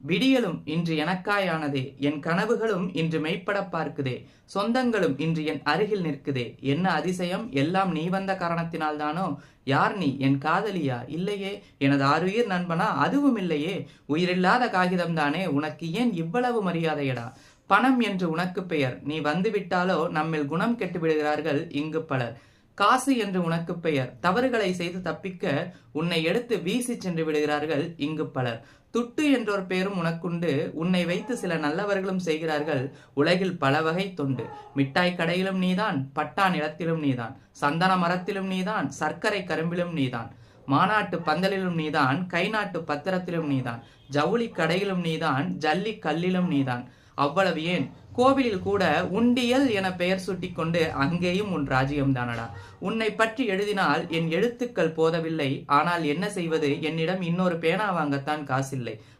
விடியலும் இன்று எனக்காயானதே, என் கனவுகளும் இன்று மெய்ப்படப் பார்க்குதே, சொந்தங்களும் இன்று என் அருகில் நிற்குதே, என்ன அதிசயம் எல்லாம் நீ வந்த காரணத்தினால்தானோ. யார் நீ, என் காதலியா? இல்லையே. எனது ஆருயிர் நண்பனா? அதுவும் இல்லையே. உயிரில்லாத காகிதம்தானே. உனக்கு ஏன் இவ்வளவு மரியாதையடா? பணம் என்று உனக்கு பெயர், நீ வந்துவிட்டாலோ நம்மில் குணம் கெட்டு விடுகிறார்கள் இங்கு பலர். காசு என்று உனக்கு பெயர், தவறுகளை செய்து தப்பிக்க உன்னை எடுத்து வீசி சென்று விடுகிறார்கள் இங்கு பலர். துட்டு என்றொரு பெயரும் உனக்குண்டு, உன்னை வைத்து சில நல்லவர்களும் செய்கிறார்கள் உலகில் பல வகை தொண்டு. மிட்டாய் கடையிலும் நீதான், பட்டா நிலத்திலும் நீதான், சந்தன மரத்திலும் நீதான், சர்க்கரை கரும்பிலும் நீதான், மாநாட்டு பந்தலிலும் நீதான், கை நாட்டு பத்திரத்திலும் நீதான், ஜவுளி கடையிலும் நீதான், ஜல்லி கல்லிலும் நீதான். அவ்வளவு ஏன், கோவிலில் கூட உண்டியல் என பெயர் சூட்டிக்கொண்டு அங்கேயும் உன் ராஜ்யம்தானடா. உன்னை பற்றி எழுதினால் என் எழுத்துக்கள் போதவில்லை. ஆனால் என்ன செய்வது, என்னிடம் இன்னொரு பேனா வாங்கத்தான் காசில்லை.